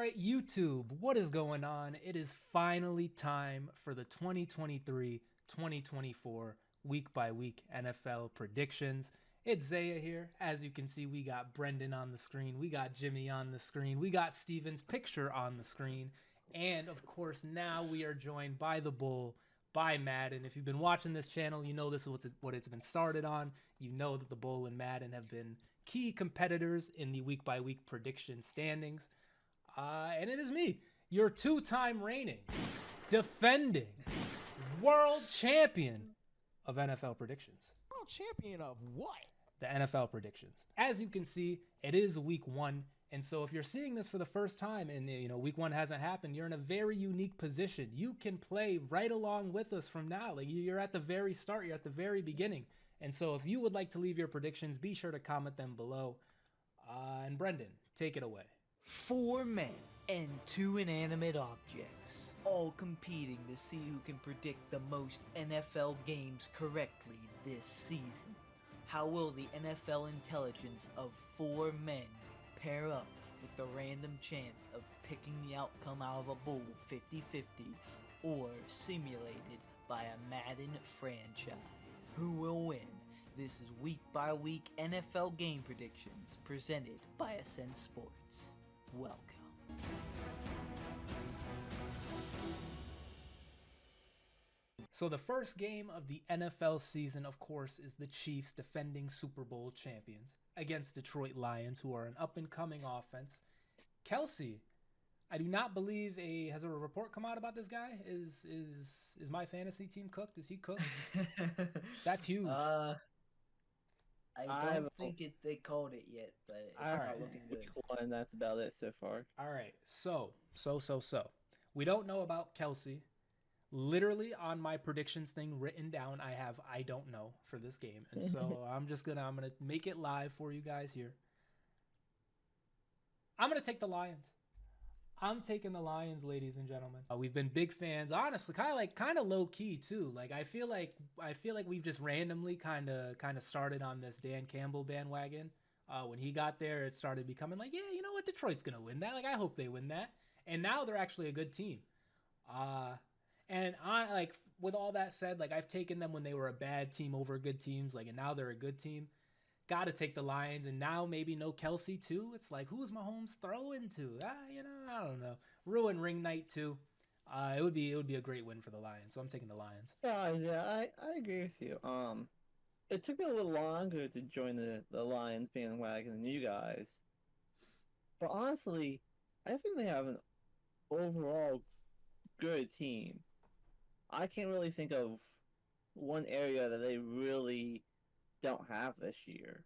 right, YouTube, what is going on? It is finally time for the 2023-2024 week-by-week NFL predictions. It's Zaya here. As you can see, we got Brenden on the screen. We got Jimmy on the screen. We got Steven's picture on the screen. And, of course, now we are joined by the Bull, by Madden. If you've been watching this channel, you know this is what it's been started on. You know that the Bull and Madden have been key competitors in the week-by-week prediction standings. And it is me, your two-time reigning, defending, world champion of NFL predictions. World champion of what? The NFL predictions. As you can see, it is week one. And so if you're seeing this for the first time and week one hasn't happened, you're in a very unique position. You can play right along with us from now. Like you're at the very start, you're at the very beginning. And so if you would like to leave your predictions, be sure to comment them below. And Brenden, take it away. 4 men and 2 inanimate objects, all competing to see who can predict the most NFL games correctly this season. How will the NFL intelligence of 4 men pair up with the random chance of picking the outcome out of a bowl 50-50 or simulated by a Madden franchise? Who will win? This is week by week NFL game predictions presented by Ascent Sports. Welcome. So the first game of the NFL season, of course, is the Chiefs defending Super Bowl champions against Detroit Lions, who are an up-and-coming offense. Kelsey, I do not believe has a report come out about this guy? Is my fantasy team cooked? Is he cooked? That's huge. I don't think they called it yet, but it's not looking good. Week one, that's about it so far. All right, so. We don't know about Kelsey. Literally on my predictions thing written down, I have I don't know for this game. And so I'm gonna make it live for you guys here. I'm gonna take the Lions. I'm taking the Lions, ladies and gentlemen. We've been big fans, honestly, kind of low key too. Like I feel like we've just randomly kind of started on this Dan Campbell bandwagon. When he got there, it started becoming like, yeah, you know what, Detroit's gonna win that. Like I hope they win that. And now they're actually a good team. And with all that said, like I've taken them when they were a bad team over good teams, like, and now they're a good team. Got to take the Lions, and now maybe no Kelsey too. It's like, who's Mahomes throwing to? I don't know. Ruin ring night too. It would be a great win for the Lions, so I'm taking the Lions. Yeah, I agree with you. It took me a little longer to join the Lions bandwagon than you guys, but honestly, I think they have an overall good team. I can't really think of one area that they really don't have this year.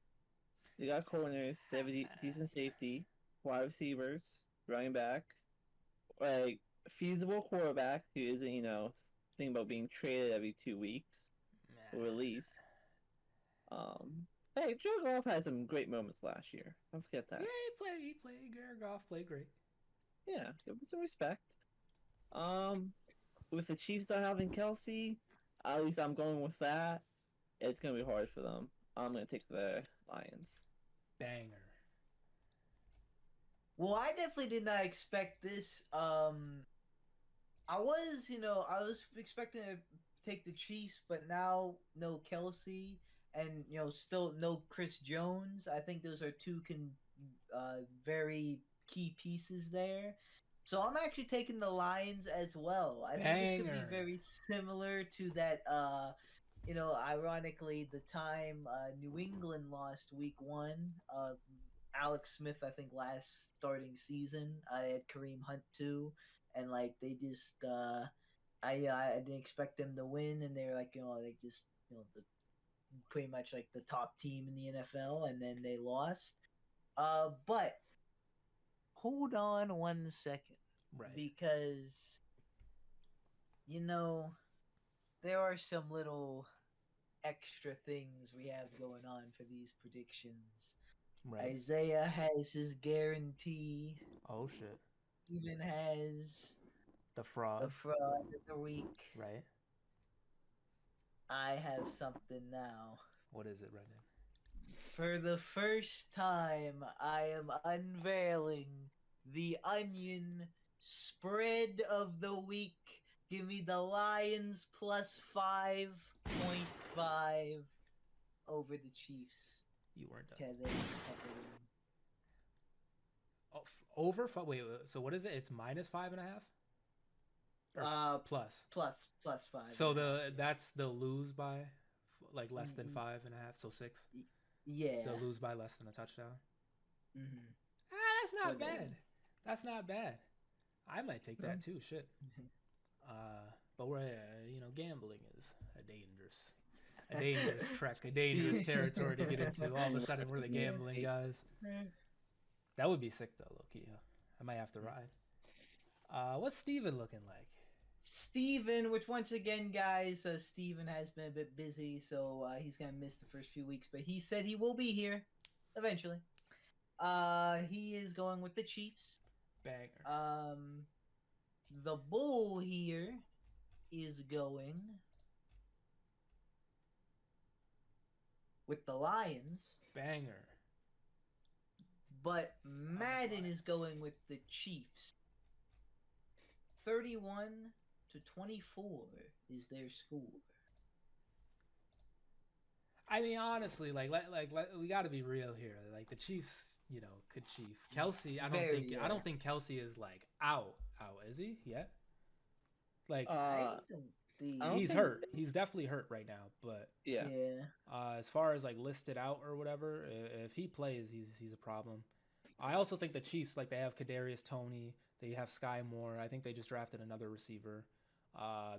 They got corners, they have a decent safety, wide receivers, running back, like feasible quarterback who isn't, thinking about being traded every 2 weeks or release. Hey, Jared Goff had some great moments last year. Don't forget that. Yeah, he played. Jared Goff played great. Yeah, give him some respect. With the Chiefs not having Kelsey, at least I'm going with that. It's gonna be hard for them. I'm gonna take the Lions. Banger. Well, I definitely did not expect this. I was expecting to take the Chiefs, but now no Kelsey and still no Chris Jones. I think those are two very key pieces there. So I'm actually taking the Lions as well. I think this could be very similar to that, ironically, the time New England lost week one. Alex Smith, I think, last starting season. I had Kareem Hunt too. And, they just, I didn't expect them to win. And they were pretty much like the top team in the NFL. And then they lost. But hold on 1 second. Right. Because, there are some little extra things we have going on for these predictions. Right. Isaiah has his guarantee. Oh, shit. Even has the fraud of the week. Right. I have something now. What is it, Brendan? For the first time, I am unveiling the onion spread of the week. Give me the Lions plus 5.5 over the Chiefs. You weren't done. Okay, they covered them. Oh, over? Wait, so what is it? It's minus 5.5? Or plus? Plus 5. So that's they'll lose by like less than 5.5, so 6. Yeah. They'll lose by less than a touchdown. Mm-hmm. That's not bad. That's not bad. I might take that too. Shit. But we're gambling is a dangerous trek, a dangerous territory to get into. All of a sudden, we're the gambling guys. That would be sick though, low-key. I might have to ride. What's Steven looking like? Steven, which once again, guys, Steven has been a bit busy, so he's going to miss the first few weeks, but he said he will be here eventually. He is going with the Chiefs. Banger. The Bull here is going with the Lions. Banger. But Madden is going with the Chiefs. 31-24 is their score. I mean, honestly, like we got to be real here. Like the Chiefs, could Chief Kelsey. I don't think Kelsey is like out. Is he yet? Like he's hurt. He's definitely hurt right now. But yeah. As far as like listed out or whatever, if he plays, he's a problem. I also think the Chiefs, like, they have Kadarius Toney, they have Sky Moore. I think they just drafted another receiver.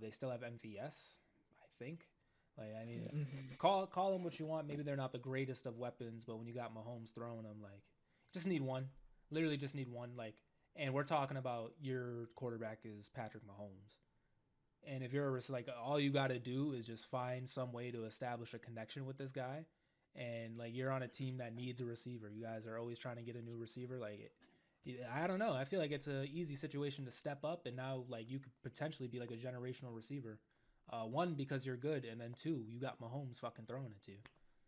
They still have MVS, I think. Like, I mean, call them what you want. Maybe they're not the greatest of weapons, but when you got Mahomes throwing them, like, just need one. Literally just need one. Like, and we're talking about your quarterback is Patrick Mahomes. And if you're like, all you got to do is just find some way to establish a connection with this guy. And like, you're on a team that needs a receiver. You guys are always trying to get a new receiver. Like, I don't know. I feel like it's an easy situation to step up. And now, like, you could potentially be like a generational receiver. One, because you're good. And then two, you got Mahomes fucking throwing it to you.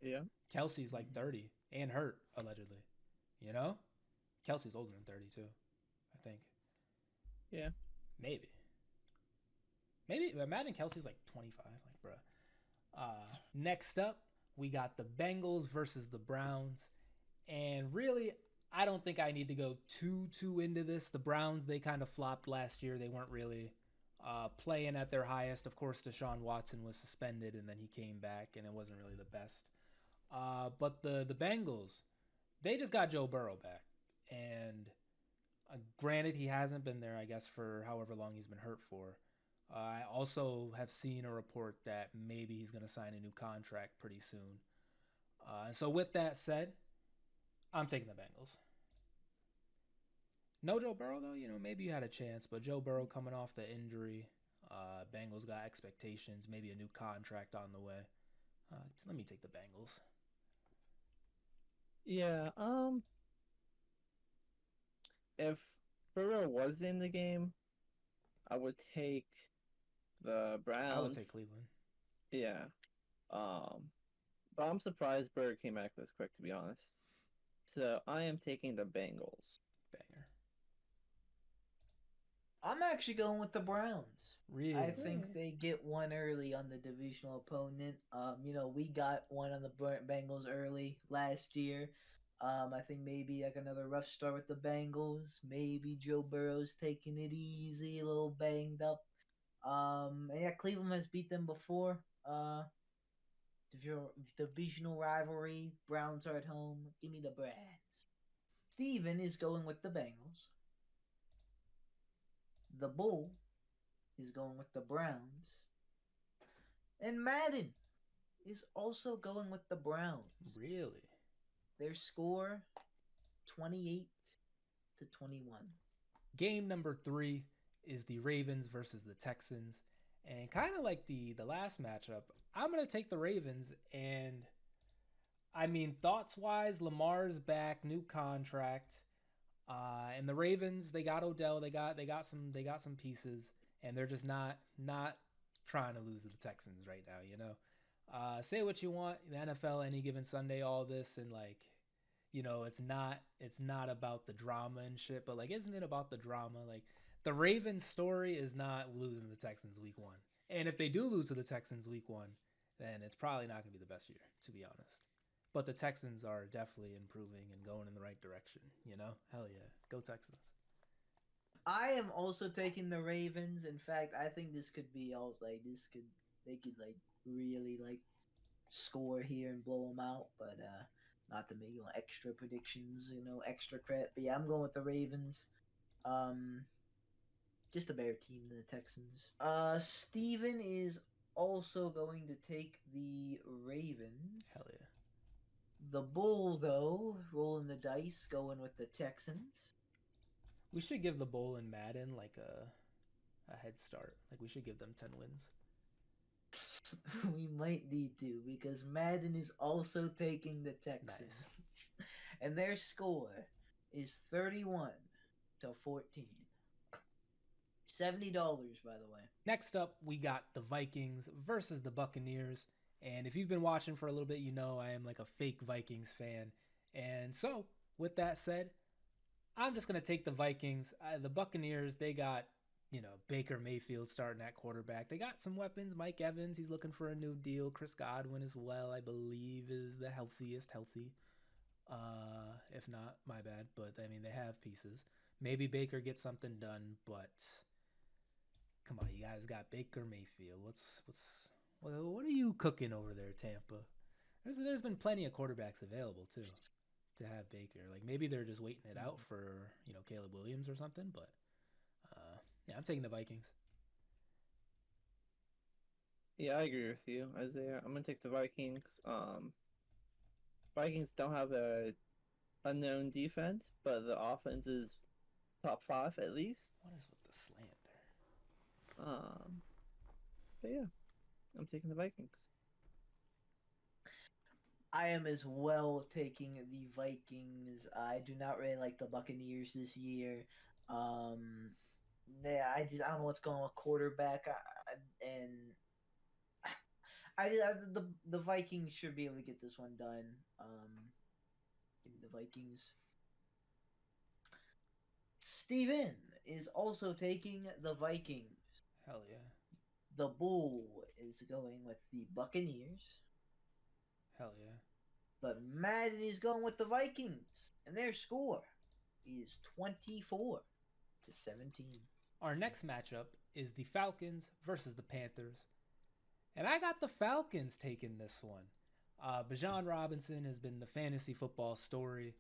Yeah. Kelsey's like 30 and hurt, allegedly. Kelsey's older than 30 too, I think. Yeah. Maybe. Madden Kelsey's like 25. Like, bruh. Next up, we got the Bengals versus the Browns. And really, I don't think I need to go too into this. The Browns, they kind of flopped last year. They weren't really playing at their highest. Of course, Deshaun Watson was suspended, and then he came back, and it wasn't really the best. But the Bengals, they just got Joe Burrow back. And granted, he hasn't been there, I guess, for however long he's been hurt for. I also have seen a report that maybe he's going to sign a new contract pretty soon. And so with that said, I'm taking the Bengals. No Joe Burrow, though. Maybe you had a chance. But Joe Burrow coming off the injury. Bengals got expectations. Maybe a new contract on the way. Let me take the Bengals. Yeah. If Burrow was in the game, I would take the Browns. I would take Cleveland. Yeah. But I'm surprised Burrow came back this quick, to be honest. So I am taking the Bengals. Banger. I'm actually going with the Browns. Really? I think they get one early on the divisional opponent. We got one on the Bengals early last year. I think maybe like another rough start with the Bengals. Maybe Joe Burrow's taking it easy, a little banged up. And yeah, Cleveland has beat them before. Divisional rivalry. Browns are at home. Give me the Browns. Steven is going with the Bengals. The Bull is going with the Browns. And Madden is also going with the Browns. Really? Their score, 28-21. Game number 3 is the Ravens versus the Texans. And kind of like the last matchup, I'm going to take the Ravens. And I mean, thoughts-wise, Lamar's back, new contract. And the Ravens, they got Odell, they got some pieces, and they're just not trying to lose to the Texans right now, Say what you want, the NFL any given Sunday, all this, and like, it's not about the drama and shit, but like, isn't it about the drama? Like, the Ravens story is not losing to the Texans week 1. And if they do lose to the Texans week 1, then it's probably not going to be the best year, to be honest. But the Texans are definitely improving and going in the right direction, Hell yeah. Go Texans. I am also taking the Ravens. In fact, I think this could be all like they could like really like score here and blow them out, but not to make extra predictions, extra credit. But yeah, I'm going with the Ravens. Just a better team than the Texans. Steven is also going to take the Ravens. Hell yeah. The Bull, though, rolling the dice, going with the Texans. We should give the Bull and Madden like a head start. Like, we should give them 10 wins. We might need to, because Madden is also taking the Texans. Nice. And their score is 31-14. $70, by the way. Next up, we got the Vikings versus the Buccaneers. And if you've been watching for a little bit, you know I am like a fake Vikings fan. And so, with that said, I'm just going to take the Vikings. The Buccaneers, they got, Baker Mayfield starting at quarterback. They got some weapons. Mike Evans, he's looking for a new deal. Chris Godwin as well, I believe, is the healthiest healthy. If not, my bad. But, I mean, they have pieces. Maybe Baker gets something done, but come on, you guys got Baker Mayfield. What are you cooking over there, Tampa? There's been plenty of quarterbacks available, too, to have Baker. Like, maybe they're just waiting it out for, Caleb Williams or something, but yeah, I'm taking the Vikings. Yeah, I agree with you, Isaiah. I'm gonna take the Vikings. Vikings don't have a unknown defense, but the offense is top 5 at least. What is with the slander? But yeah, I'm taking the Vikings. I am as well taking the Vikings. I do not really like the Buccaneers this year. Yeah, I don't know what's going on with quarterback, the Vikings should be able to get this one done. Give me the Vikings. Steven is also taking the Vikings. Hell yeah. The Bull is going with the Buccaneers. Hell yeah. But Madden is going with the Vikings. And their score is 24-17. Our next matchup is the Falcons versus the Panthers. And I got the Falcons taking this one. Bijan Robinson has been the fantasy football story.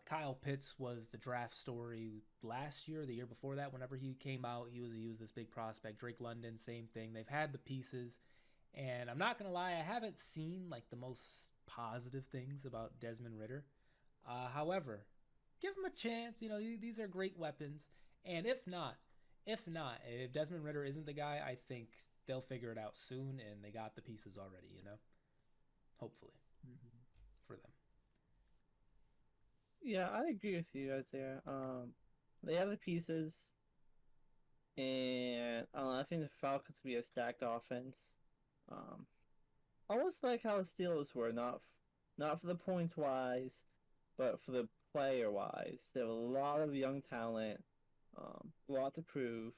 Kyle Pitts was the draft story last year, the year before that. Whenever he came out, he was this big prospect. Drake London, same thing. They've had the pieces. And I'm not going to lie, I haven't seen like the most positive things about Desmond Ridder. However, give him a chance. These are great weapons. And if Desmond Ridder isn't the guy, I think they'll figure it out soon, and they got the pieces already, hopefully, for them. Yeah, I agree with you guys there. They have the pieces, and I think the Falcons will be a stacked offense. Almost like how the Steelers were, not for the points wise, but for the player wise. They have a lot of young talent, a lot to prove,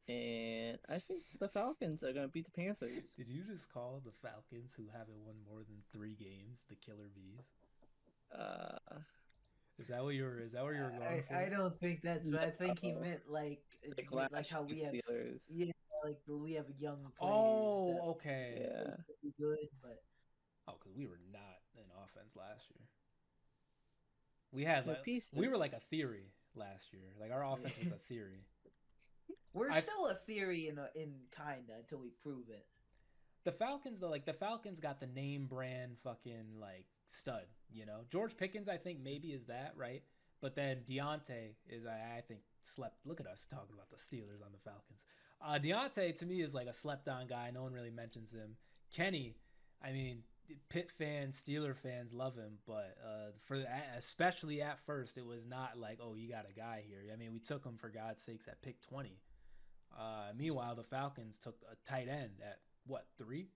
and I think the Falcons are going to beat the Panthers. Did you just call the Falcons, who haven't won more than 3 games, the Killer Bees? Is that what you were going for? I don't think that's what I think he meant like how we have Steelers. Yeah, like we have young players. Oh, okay. Yeah. Be good, but because we were not in offense last year. We had we were like a theory last year. Like, our offense was a theory. We're still a theory in kinda until we prove it. The Falcons, though, like, the Falcons got the name brand fucking like stud. George Pickens, I think maybe is that, right? But then Deontay is, I think, slept. Look at us talking about the Steelers on the Falcons. Deontay, to me, is like a slept-on guy. No one really mentions him. Kenny, I mean, Pitt fans, Steeler fans love him, but especially at first, it was not like, oh, you got a guy here. I mean, we took him, for God's sakes, at pick 20. Meanwhile, the Falcons took a tight end at, what, 3?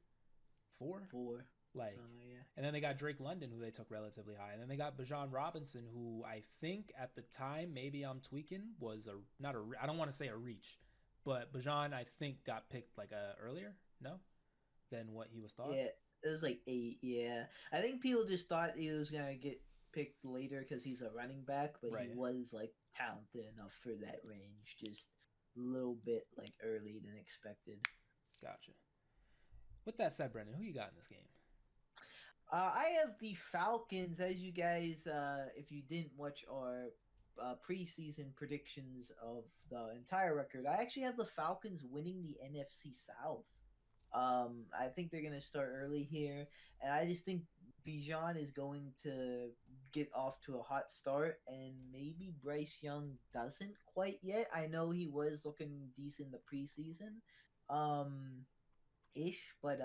4? 4. Like, yeah. and then they got Drake London, who they took relatively high, and then they got Bijan Robinson, who I think at the time, maybe I'm tweaking, was I don't want to say a reach, but Bijan I think got picked like earlier, no, than what he was thought. Yeah, it was like 8. Yeah, I think people just thought he was gonna get picked later because he's a running back, but Right. he was like talented enough for that range, just a little bit like early than expected. Gotcha. With that said, Brenden, who you got in this game? I have the Falcons. As you guys, if you didn't watch our preseason predictions of the entire record, I actually have the Falcons winning the NFC South. I think they're going to start early here, and I just think Bijan is going to get off to a hot start, and maybe Bryce Young doesn't quite yet. I know he was looking decent in the preseason. But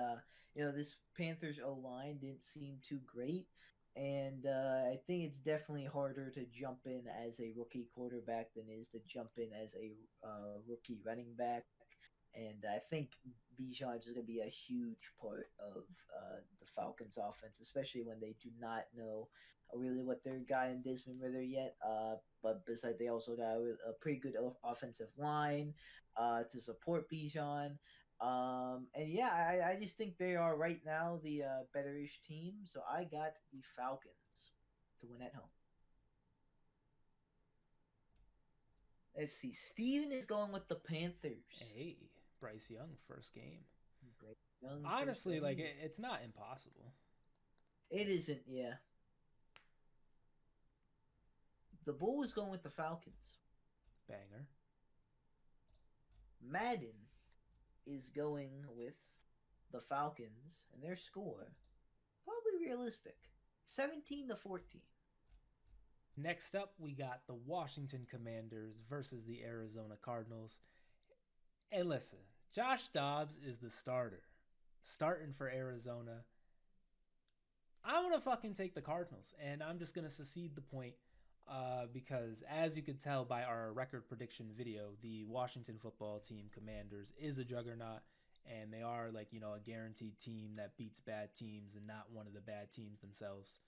this Panthers O-line didn't seem too great, and I think it's definitely harder to jump in as a rookie quarterback than it is to jump in as a rookie running back. And I think Bijan is going to be a huge part of the Falcons' offense, especially when they do not know really what their guy in Desmond Ridder yet. But besides, they also got a pretty good offensive line to support Bijan. And yeah, I just think they are right now the better-ish team. So I got the Falcons to win at home. Let's see. Steven is going with the Panthers. Hey, Bryce Young, first game. Bryce Young, Honestly, first like game. it's not impossible. It isn't, yeah. The Bull is going with the Falcons. Banger. Madden is going with the Falcons, and their score probably realistic, 17-14. Next up, we got the Washington Commanders versus the Arizona Cardinals. And listen, Josh Dobbs is the starter, starting for Arizona. I'm gonna fucking take the Cardinals, and I'm just gonna secede the point. Because as you could tell by our record prediction video, the Washington football team Commanders is a juggernaut, and they are like, a guaranteed team that beats bad teams and not one of the bad teams themselves.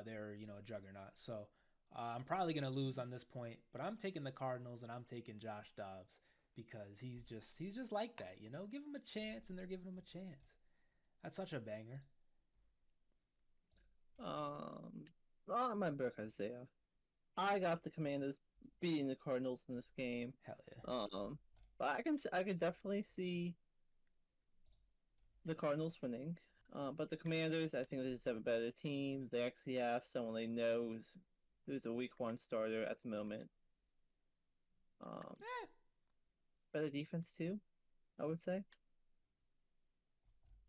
They're, a juggernaut. So I'm probably going to lose on this point, but I'm taking the Cardinals and I'm taking Josh Dobbs because he's just like that, give him a chance and they're giving him a chance. That's such a banger. My book, Isaiah. I got the Commanders beating the Cardinals in this game. Hell yeah. But I can definitely see the Cardinals winning. But the Commanders, I think they just have a better team. They actually have someone they know who's a week 1 starter at the moment. Better defense too, I would say.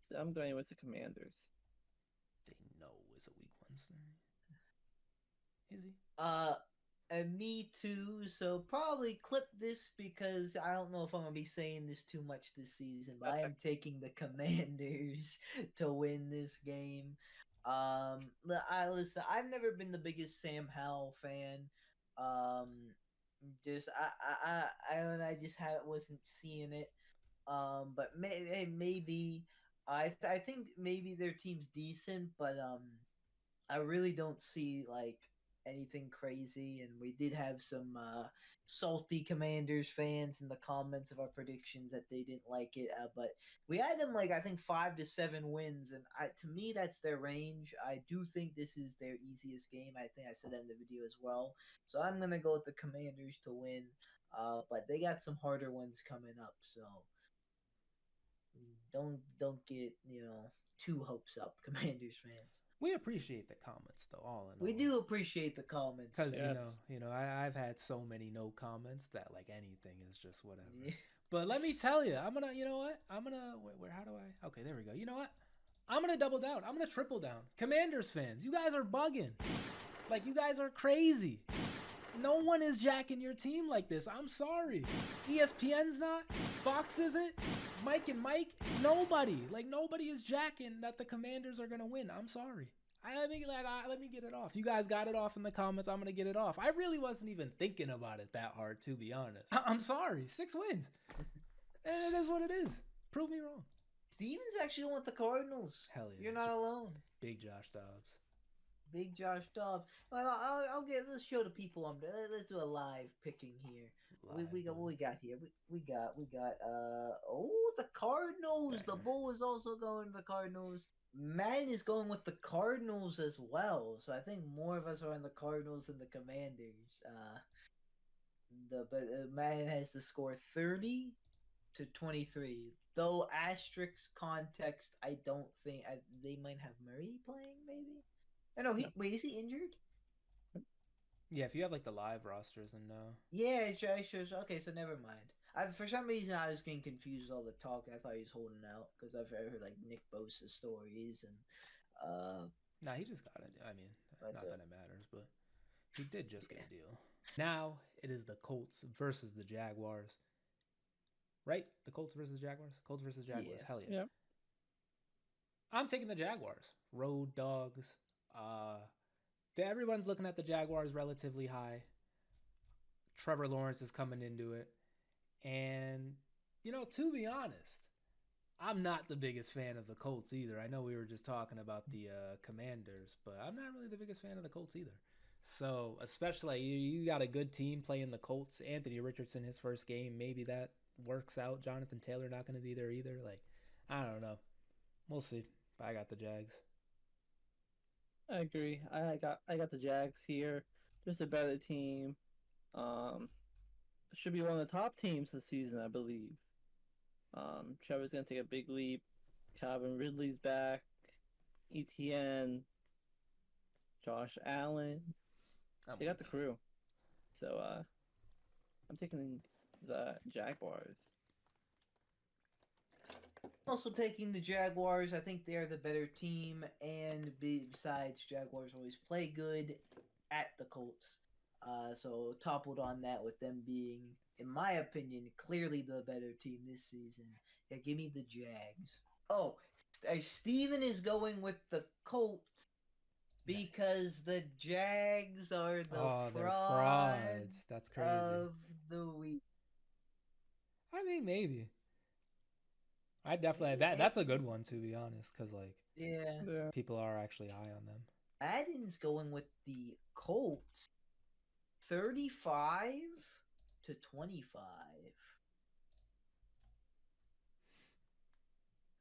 So I'm going with the Commanders. They know is a week 1 starter. Is he? And me too. So probably clip this because I don't know if I'm gonna be saying this too much this season, but I am taking the Commanders to win this game. Listen, I've never been the biggest Sam Howell fan. I wasn't seeing it. But maybe I think maybe their team's decent, but I really don't see like anything crazy. And we did have some salty Commanders fans in the comments of our predictions that they didn't like it, but we had them like I think 5 to 7 wins, and to me that's their range. I do think this is their easiest game. I think I said that in the video as well. So I'm gonna go with the Commanders to win, but they got some harder ones coming up. So don't get too hopes up, Commanders fans. We appreciate the comments though, all in all. We do appreciate the comments because yes. I've had so many no comments that like anything is just whatever. Yeah. But let me tell you, I'm gonna how do I? Okay, there we go. You know what? I'm gonna double down. I'm gonna triple down. Commanders fans, you guys are bugging. Like you guys are crazy. No one is jacking your team like this. I'm sorry. ESPN's not. Fox isn't. Mike and Mike. Nobody is jacking that the Commanders are gonna win. I'm sorry. Let me get it off. You guys got it off in the comments. I'm gonna get it off. I really wasn't even thinking about it that hard, to be honest. I'm sorry. 6 wins. It is what it is. Prove me wrong. Steven's actually going with the Cardinals. Hell yeah. You're not alone. Big Josh Dobbs. Big Josh Dobbs. Well, let's show the people. Let's do a live picking here. We got what we got here. We got the Cardinals. The Bull is also going to the Cardinals. Man is going with the Cardinals as well. So I think more of us are on the Cardinals than the Commanders. But Man has to score 30-23. Though asterisk context, I don't think they might have Murray playing. Maybe. I know wait, is he injured? Yeah, if you have like the live rosters, then no. Yeah, sure. Okay, so never mind. For some reason, I was getting confused with all the talk. I thought he was holding out because I've heard like Nick Bosa stories and. Nah, he just got it. I mean, not that it matters, but he did just get a deal. Now it is the Colts versus the Jaguars. Right? The Colts versus the Jaguars. Colts versus Jaguars. Yeah. Hell yeah. Yep. I'm taking the Jaguars. Road dogs. Everyone's looking at the Jaguars relatively high. Trevor Lawrence is coming into it. And, to be honest, I'm not the biggest fan of the Colts either. I know we were just talking about the Commanders, but I'm not really the biggest fan of the Colts either. So, especially you got a good team playing the Colts. Anthony Richardson, his first game, maybe that works out. Jonathan Taylor not going to be there either. I don't know. We'll see. But I got the Jags. I agree. I got the Jags here. Just a better team. Should be one of the top teams this season, I believe. Trevor's gonna take a big leap. Calvin Ridley's back. ETN. Josh Allen. They got the crew. So I'm taking the Jaguars. Also taking the Jaguars. I think they're the better team, and besides, Jaguars always play good at the Colts. So toppled on that with them being, in my opinion, clearly the better team this season. Yeah, give me the Jags. Oh, Steven is going with the Colts because the Jags are the frauds. That's crazy. Of the week. I mean, maybe. I definitely that's a good one, to be honest, because yeah, people are actually high on them. Madden's going with the Colts, 35-25.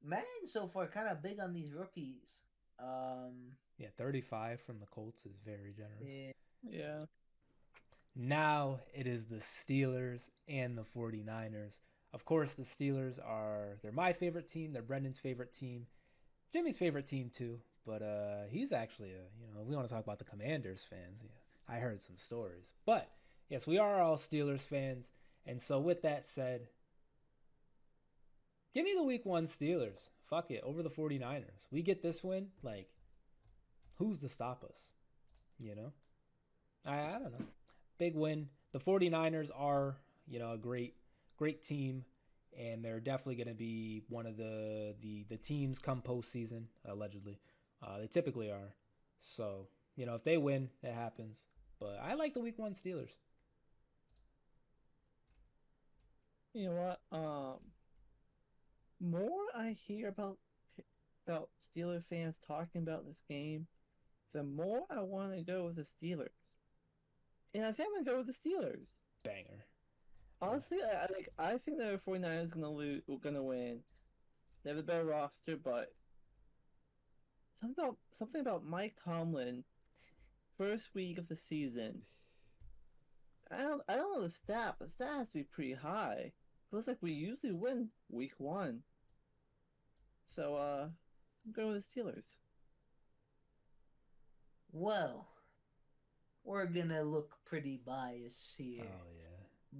Madden so far kind of big on these rookies. Yeah, 35 from the Colts is very generous. Yeah. Now it is the Steelers and the 49ers. Of course, the Steelers they're my favorite team. They're Brendan's favorite team. Jimmy's favorite team too. But he's actually we want to talk about the Commanders fans. Yeah, I heard some stories. But yes, we are all Steelers fans. And so with that said, give me the week 1 Steelers. Fuck it, over the 49ers. We get this win, who's to stop us? I don't know. Big win. The 49ers are, a great team, and they're definitely going to be one of the teams come postseason, allegedly. They typically are. So, if they win, it happens. But I like the week 1 Steelers. You know what? More I hear about Steeler fans talking about this game, the more I want to go with the Steelers. And I think I'm gonna go with the Steelers. Banger. Honestly, I think the 49ers gonna win. They have a better roster, but something about Mike Tomlin, first week of the season. I don't know the stat, but the stat has to be pretty high. Feels like we usually win week 1. So I'm going with the Steelers. Well, we're gonna look pretty biased here. Oh yeah.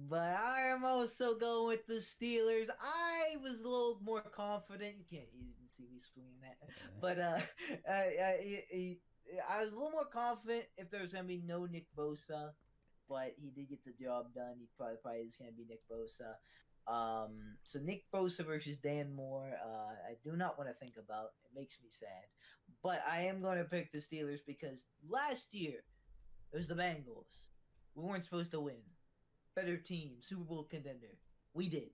But I am also going with the Steelers. I was a little more confident. You can't even see me swinging that. Yeah. But I was a little more confident if there was going to be no Nick Bosa. But he did get the job done. He probably is going to be Nick Bosa. So Nick Bosa versus Dan Moore, I do not want to think about. It makes me sad. But I am going to pick the Steelers because last year it was the Bengals. We weren't supposed to win. Better team, Super Bowl contender. We did.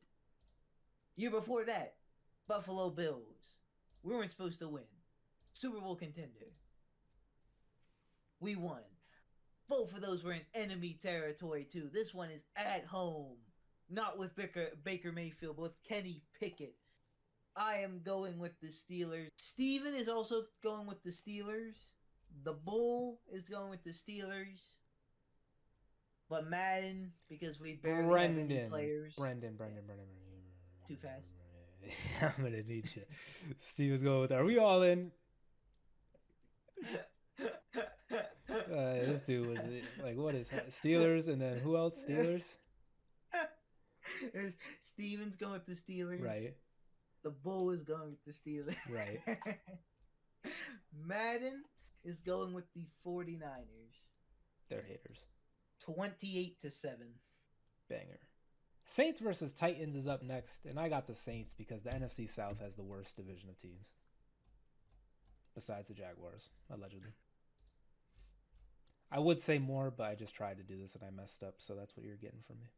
Year before that, Buffalo Bills. We weren't supposed to win. Super Bowl contender. We won. Both of those were in enemy territory too. This one is at home. Not with Baker Mayfield, but with Kenny Pickett. I am going with the Steelers. Steven is also going with the Steelers. The Bull is going with the Steelers. But Madden, because we barely have any players. Brenden. Too fast. I'm gonna need you. Steven's going with that. Are we all in? This dude was like, what is that? Steelers, and then who else? Steelers? Steven's going with the Steelers. Right. The Bull is going with the Steelers. Right. Madden is going with the 49ers. They're haters. 28-7. Banger. Saints versus Titans is up next, and I got the Saints because the NFC South has the worst division of teams. Besides the Jaguars, allegedly. I would say more, but I just tried to do this and I messed up, so that's what you're getting from me.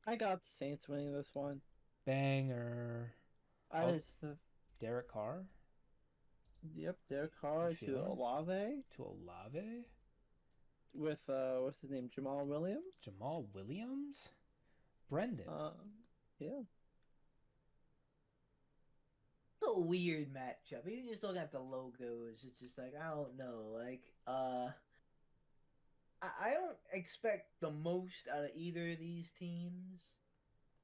I got the Saints winning this one. Banger. Derek Carr? Yep, Derek Carr to Olave. To Olave? With, what's his name, Jamal Williams? Jamal Williams? Brenden. Yeah. It's a weird matchup. Even just looking at the logos, it's just like, I don't know. Like, I don't expect the most out of either of these teams.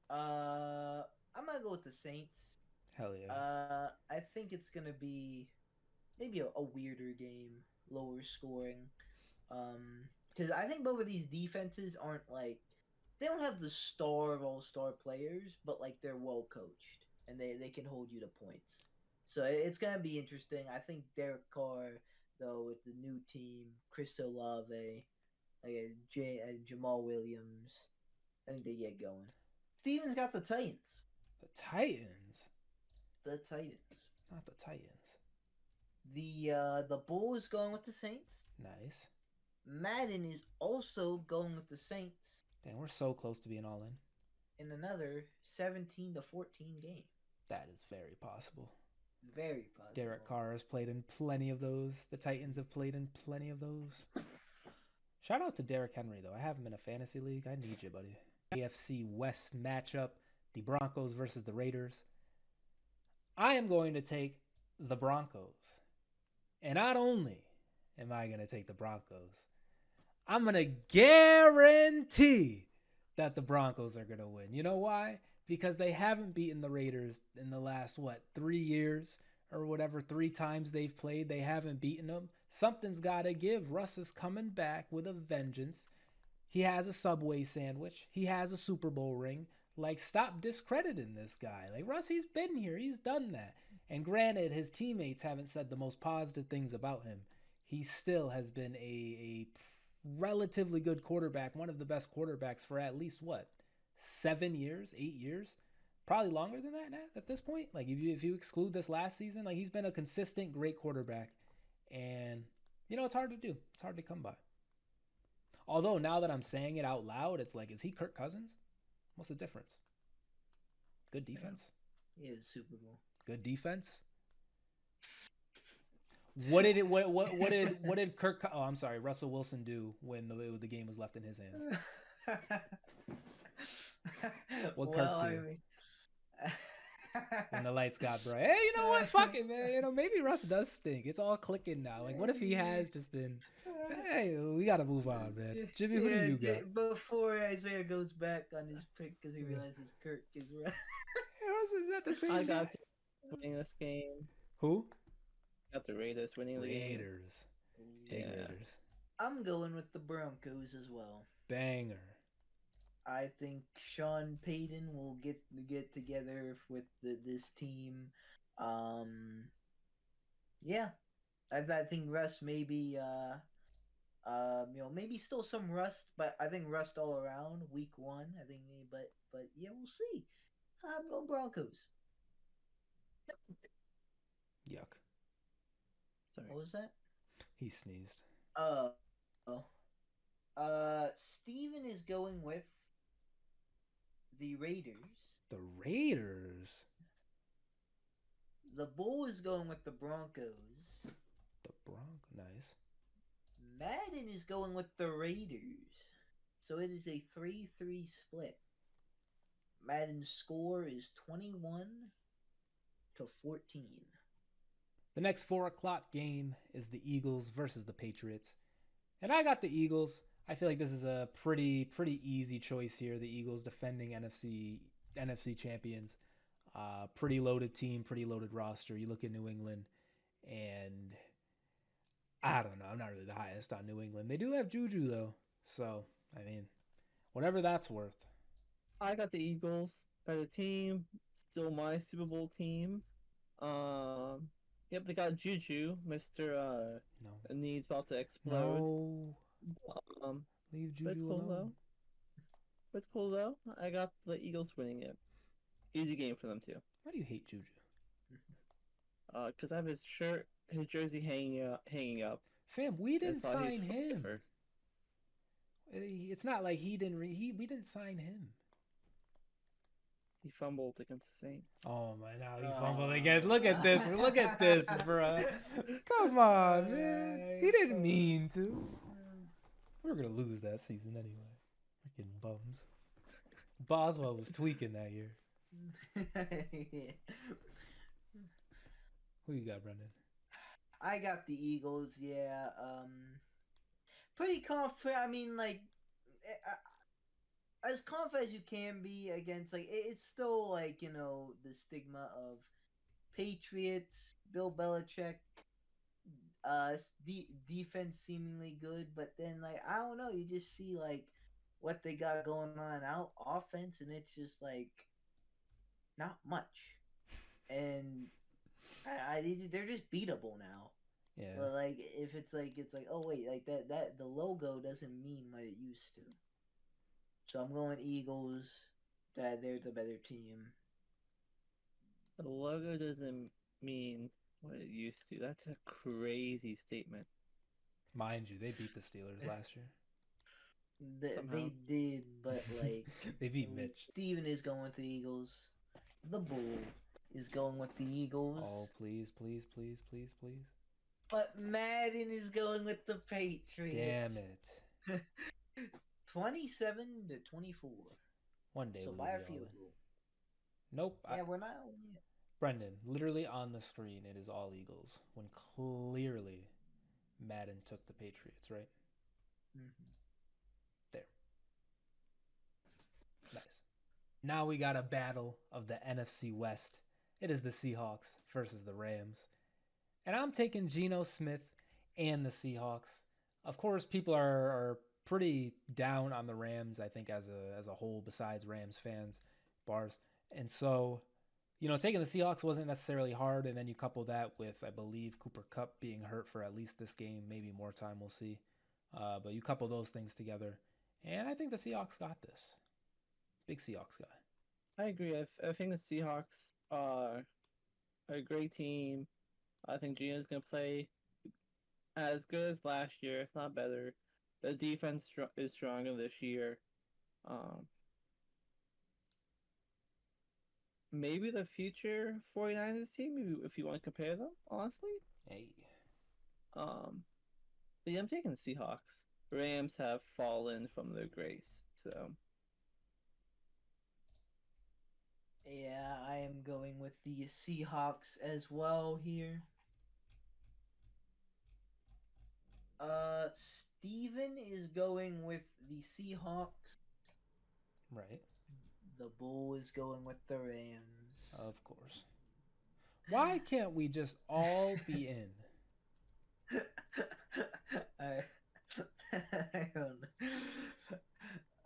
I'm gonna go with the Saints. Hell yeah. I think it's gonna be maybe a weirder game, lower scoring. Because I think both of these defenses aren't like, they don't have the star of all-star players, but like they're well coached and they can hold you to points. So it's gonna be interesting. I think Derek Carr, though, with the new team, Chris Olave, Jamal Williams, I think they get going. Steven's got the Titans. The Titans? The Titans. Not the Titans. The Bull is going with the Saints. Nice. Madden is also going with the Saints. Dang, we're so close to being all in. In another 17-14 game. That is very possible. Very possible. Derek Carr has played in plenty of those. The Titans have played in plenty of those. Shout out to Derrick Henry, though. I have him in a fantasy league. I need you, buddy. AFC West matchup. The Broncos versus the Raiders. I am going to take the Broncos. And not only am I going to take the Broncos, I'm going to guarantee that the Broncos are going to win. You know why? Because they haven't beaten the Raiders in the last, 3 years or whatever. 3 times they've played, they haven't beaten them. Something's got to give. Russ is coming back with a vengeance. He has a Subway sandwich. He has a Super Bowl ring. Like, stop discrediting this guy. Like, Russ, he's been here. He's done that. And granted, his teammates haven't said the most positive things about him. He still has been a relatively good quarterback, one of the best quarterbacks for at least, 7 years, 8 years? Probably longer than that now at this point. Like, if you exclude this last season, like, he's been a consistent, great quarterback. And, it's hard to do. It's hard to come by. Although, now that I'm saying it out loud, it's like, is he Kirk Cousins? What's the difference? Good defense. Yeah, the Super Bowl. Good defense. What did Kirk? Oh, I'm sorry, Russell Wilson do when the game was left in his hands? What Kirk do? When the lights got bright. Hey, you know what? Fuck it, man. Maybe Russ does stink. It's all clicking now. Like, what if he has just been? Hey, we gotta move on, man. Jimmy, who do you got? Before Isaiah goes back on his pick because he realizes Kirk is right. Is that the same? I got winning this game. Who? Got the Raiders winning the game. Big Yeah. Raiders. I'm going with the Broncos as well. Banger. I think Sean Payton will get together with this team. Yeah, I think Russ maybe maybe still some rust, but I think rust all around week 1. I think, but yeah, we'll see. I'm going Broncos. Yuck. Sorry. What was that? He sneezed. Steven is going with the Raiders. The Raiders. The Bull is going with the Broncos. The Broncos, nice. Madden is going with the Raiders. So it is a 3-3 split. Madden's score is 21-14. The next 4 o'clock game is the Eagles versus the Patriots. And I got the Eagles. I feel like this is a pretty easy choice here. The Eagles defending NFC champions. Pretty loaded team, pretty loaded roster. You look at New England, and I don't know. I'm not really the highest on New England. They do have Juju, though. So, I mean, whatever that's worth. I got the Eagles. Better team. Still my Super Bowl team. Yep, they got Juju. Mr. No. Needs about to explode. No. Leave Juju alone. But cool, though. I got the Eagles winning it. Easy game for them, too. Why do you hate Juju? Because I have his jersey hanging up. Fam, we didn't sign him. It's not like we didn't sign him. He fumbled against the Saints. Oh my, now he fumbled again. Look at this, bro. Come on, man. He didn't mean to. We were gonna lose that season anyway. Freaking bums. Boswell was tweaking that year. Who you got, Brendan? I got the Eagles, yeah. Pretty confident. I mean, like, as confident as you can be against, like, it's still, like, you know, the stigma of Patriots, Bill Belichick, defense seemingly good, but then, like, I don't know, you just see, like, what they got going on out offense, and it's just, like, not much. And they're just beatable now. Yeah. But like if it's like oh wait, like that the logo doesn't mean what it used to. So I'm going Eagles. That they're the better team. The logo doesn't mean what it used to. That's a crazy statement. Mind you, they beat the Steelers last year. They did, but like they beat Mitch. Steven is going with the Eagles. The Bull is going with the Eagles. Oh, please. But Madden is going with the Patriots. Damn it. 27-24. One day so we'll by a be field all in. goal. Nope. Yeah, we're not yet. Brendan, literally on the screen, it is all Eagles. When clearly Madden took the Patriots, right? Mm-hmm. There. Nice. Now we got a battle of the NFC West. It is the Seahawks versus the Rams. And I'm taking Geno Smith and the Seahawks. Of course, people are pretty down on the Rams, I think, as a whole, besides Rams fans, bars. And so, you know, taking the Seahawks wasn't necessarily hard. And then you couple that with, I believe, Cooper Kupp being hurt for at least this game, maybe more time, we'll see. But you couple those things together, and I think the Seahawks got this. Big Seahawks guy. I agree. I think the Seahawks are a great team. I think Geno's going to play as good as last year, if not better. The defense is stronger this year. Maybe the future 49ers team, if you want to compare them, honestly. Hey. But yeah, I'm taking the Seahawks. Rams have fallen from their grace, so. Yeah, I am going with the Seahawks as well here. Steven is going with the Seahawks. Right. The Bull is going with the Rams. Of course. Why can't we just all be in? I don't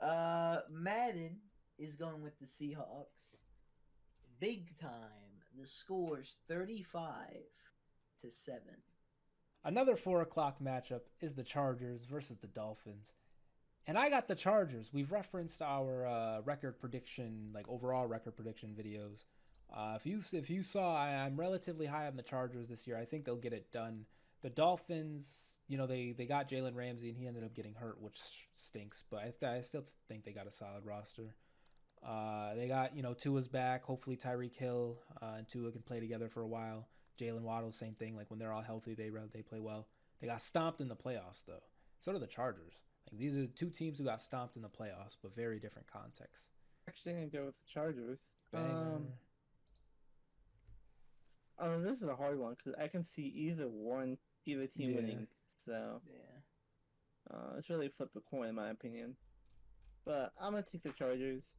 know. Madden is going with the Seahawks. Big time. The score's 35-7. Another 4 o'clock matchup is the Chargers versus the Dolphins. And I got the Chargers. We've referenced our record prediction, like overall record prediction videos. If you saw, I'm relatively high on the Chargers this year. I think they'll get it done. The Dolphins, you know, they got Jalen Ramsey and he ended up getting hurt, which stinks. But I still think they got a solid roster. They got, Tua's back. Hopefully Tyreek Hill and Tua can play together for a while. Jalen Waddle, same thing. Like when they're all healthy, they play well. They got stomped in the playoffs though. So do the Chargers. Like these are two teams who got stomped in the playoffs, but very different contexts. Actually, I'm gonna go with the Chargers. Banger. This is a hard one because I can see either team winning. So it's really flip a coin in my opinion. But I'm gonna take the Chargers.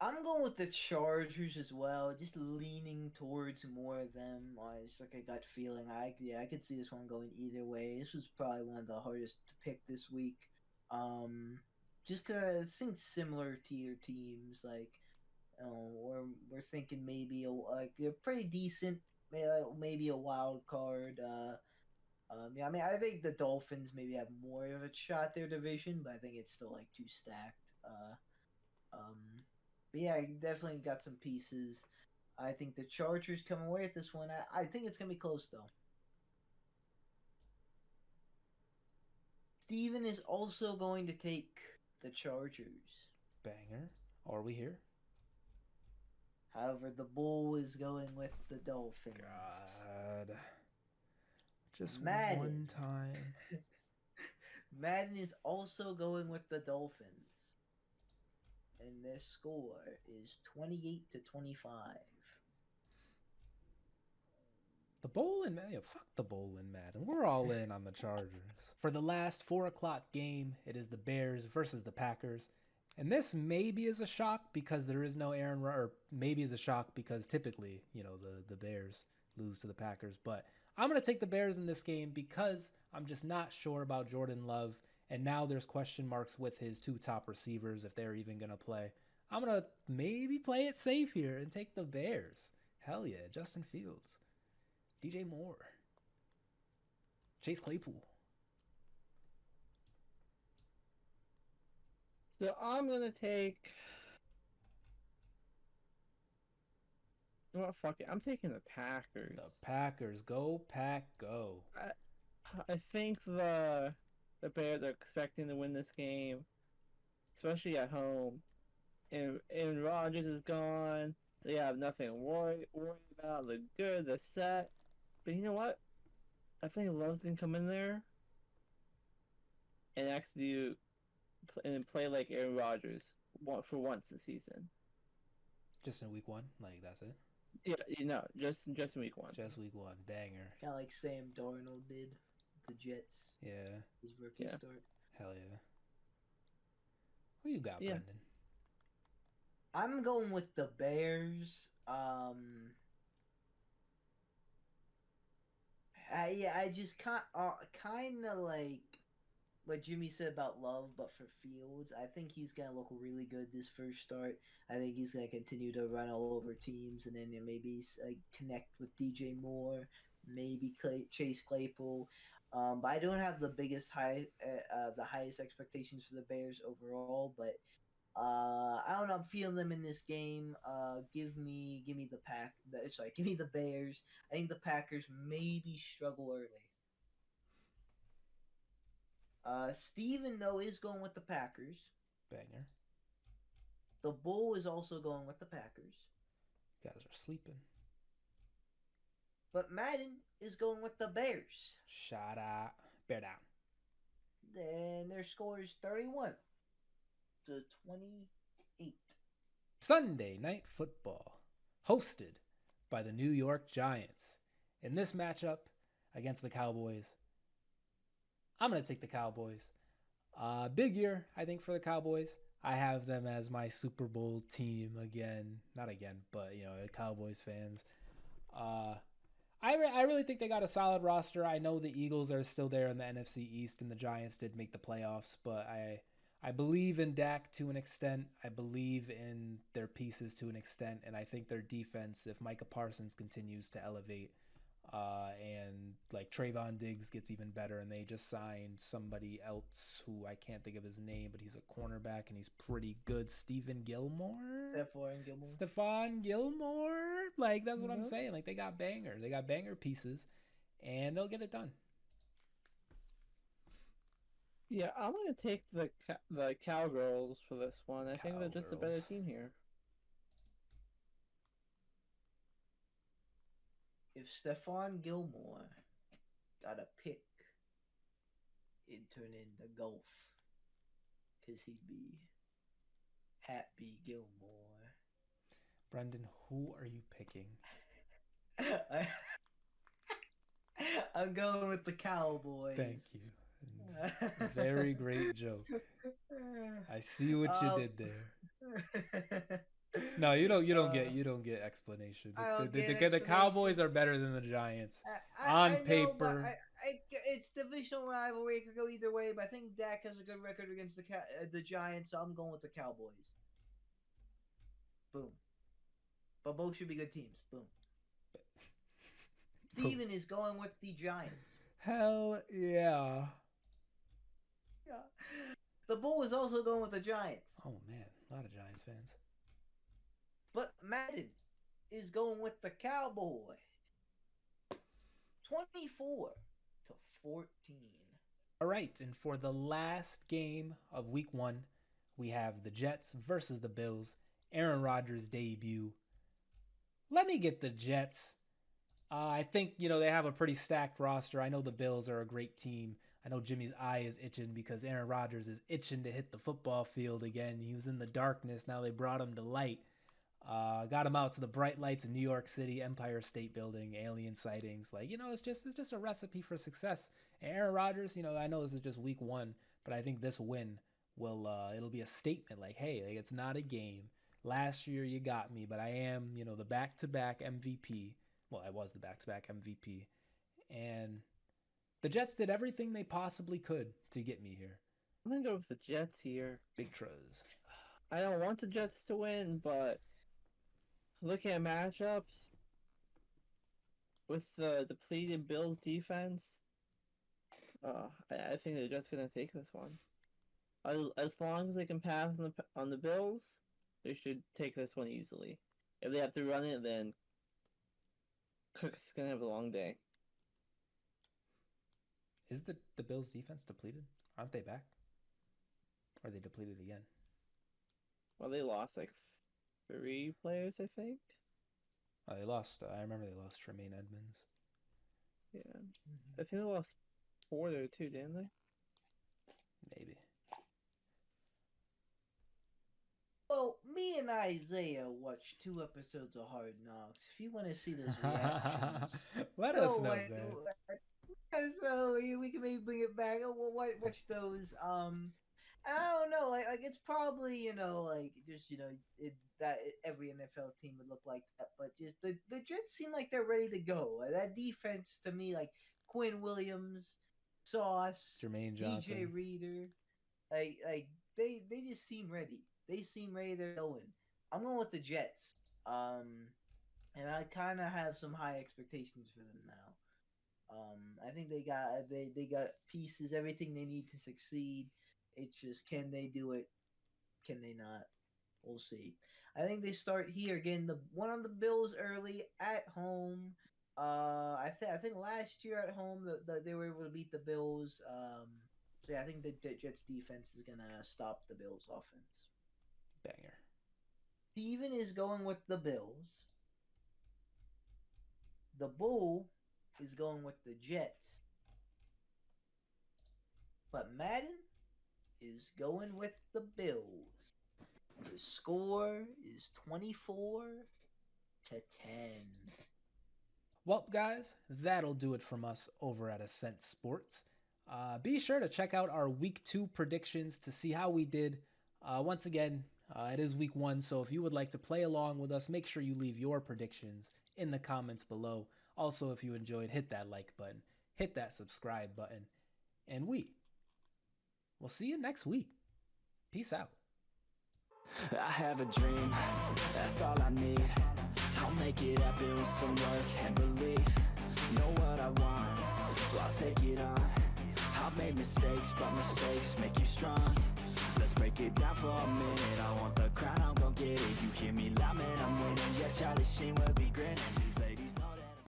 I'm going with the Chargers as well, just leaning towards more of them. It's like a gut feeling. I could see this one going either way. This was probably one of the hardest to pick this week. Just because I think similar tier teams, like, we're thinking maybe a pretty decent, maybe a wild card. I think the Dolphins maybe have more of a shot at their division, but I think it's still like too stacked. But yeah, definitely got some pieces. I think the Chargers come away with this one. I think it's gonna be close though. Steven is also going to take the Chargers. Banger. Are we here? However, the Bull is going with the Dolphins. God. Just Madden. one time. Madden is also going with the Dolphins. And their score is 28-25. The bowl in Madden. Fuck the bowl in Madden. We're all in on the Chargers. For the last 4 o'clock game, it is the Bears versus the Packers. And this maybe is a shock because there is no Aaron Rodgers, or maybe is a shock because typically, the Bears lose to the Packers. But I'm going to take the Bears in this game because I'm just not sure about Jordan Love. And now there's question marks with his 2 top receivers if they're even going to play. I'm going to maybe play it safe here and take the Bears. Hell yeah, Justin Fields. DJ Moore. Chase Claypool. So I'm gonna take. You know what? Fuck it. I'm taking the Packers. The Packers. Go, Pack, go. I think the Bears are expecting to win this game, especially at home. And Rodgers is gone. They have nothing to worry about. They're good. They're set. But you know what? I think Love's gonna come in there and actually play like Aaron Rodgers for once this season. Just in week 1? Like, that's it? Yeah, just in week 1. Just week 1. Banger. Kind of like Sam Darnold did with the Jets. Yeah. His rookie start. Hell yeah. Who you got, Brenden? I'm going with the Bears. I just kind of like what Jimmy said about Love, but for Fields, I think he's gonna look really good this first start. I think he's gonna continue to run all over teams, and then maybe connect with DJ Moore, maybe Chase Claypool. But I don't have the the highest expectations for the Bears overall. But I don't know. I'm feeling them in this game. Give me the give me the Bears. I think the Packers maybe struggle early. Steven, though, is going with the Packers. Banger. The Bull is also going with the Packers. You guys are sleeping. But Madden is going with the Bears. Shut up. Bear down. Then their score is 31-28. Sunday Night Football, hosted by the New York Giants. In this matchup against the Cowboys, I'm going to take the Cowboys. Big year, I think, for the Cowboys. I have them as my Super Bowl team again. Not again, but, Cowboys fans. I really think they got a solid roster. I know the Eagles are still there in the NFC East, and the Giants did make the playoffs, but I believe in Dak to an extent. I believe in their pieces to an extent, and I think their defense, if Micah Parsons continues to elevate, and like Trayvon Diggs gets even better, and they just signed somebody else who I can't think of his name, but he's a cornerback and he's pretty good. Stephon Gilmore. Like, that's what I'm saying. Like, they got banger pieces, and they'll get it done. Yeah, I'm gonna take the Cowgirls for this one. I think they're just a better team here. if Stephon Gilmore got a pick, it'd turn into golf. Because he'd be Happy Gilmore. Brenden, who are you picking? I'm going with the Cowboys. Thank you. Very great joke. I see what you did there. No, you don't get explanation. The Cowboys are better than the Giants on paper. Know, it's divisional rivalry. It could go either way, but I think Dak has a good record against the Giants, so I'm going with the Cowboys. Boom. But both should be good teams. Boom. Steven is going with the Giants. Hell yeah. Yeah. The Bull is also going with the Giants. Oh man, a lot of Giants fans. But Madden is going with the Cowboys. 24-14. All right, and for the last game of Week 1, we have the Jets versus the Bills. Aaron Rodgers' debut. Let me get the Jets. I think, they have a pretty stacked roster. I know the Bills are a great team. I know Jimmy's eye is itching because Aaron Rodgers is itching to hit the football field again. He was in the darkness. Now they brought him to light. Got him out to the bright lights of New York City, Empire State Building, alien sightings. It's just a recipe for success. And Aaron Rodgers, I know this is just Week 1, but I think this win it'll be a statement like, hey, it's not a game. Last year you got me, but I am, the back-to-back MVP. Well, I was the back-to-back MVP. And the Jets did everything they possibly could to get me here. I'm going to go with the Jets here. Big Truz. I don't want the Jets to win, but looking at matchups with the depleted Bills defense, I think the Jets are going to take this one. As long as they can pass on the Bills, they should take this one easily. If they have to run it, then Cook's going to have a long day. Is the Bills' defense depleted? Aren't they back? Or are they depleted again? Well, they lost like 3 players, I think. Oh, they lost. I remember they lost Tremaine Edmonds. Yeah. I think they lost 4 there too, didn't they? Maybe. Well, me and Isaiah watched 2 episodes of Hard Knocks. If you want to see those reactions, let us know, man. So we can maybe bring it back. We'll watch those. I don't know, like it's probably that every NFL team would look like that, but just the Jets seem like they're ready to go. That defense to me, like Quinn Williams, Sauce, Jermaine Johnson, DJ Reader, like they just seem ready. They seem ready. They're going. I'm going with the Jets. And I kind of have some high expectations for them now. I think they got pieces, everything they need to succeed. It's just, can they do it? Can they not? We'll see. I think they start here again. The one on the Bills early at home. I think last year at home they were able to beat the Bills. So yeah, I think the Jets defense is gonna stop the Bills offense. Banger. Steven is going with the Bills. The Bull is going with the Jets. But Madden is going with the Bills. The score is 24-10. Well, guys, that'll do it from us over at Ascent Sports. Be sure to check out our Week 2 predictions to see how we did. Once again, it is Week 1, so if you would like to play along with us, make sure you leave your predictions in the comments below. Also, if you enjoyed, hit that like button, hit that subscribe button, and we'll see you next week. Peace out. I have a dream, that's all I need. I'll make it happen with some work and belief. Know what I want, so I'll take it on. I've made mistakes, but mistakes make you strong. Let's break it down for a minute. I want the crown, I'm gon' get it. You hear me loud, man, I'm winning. Yeah, Charlie Sheen will be grinning. These ladies know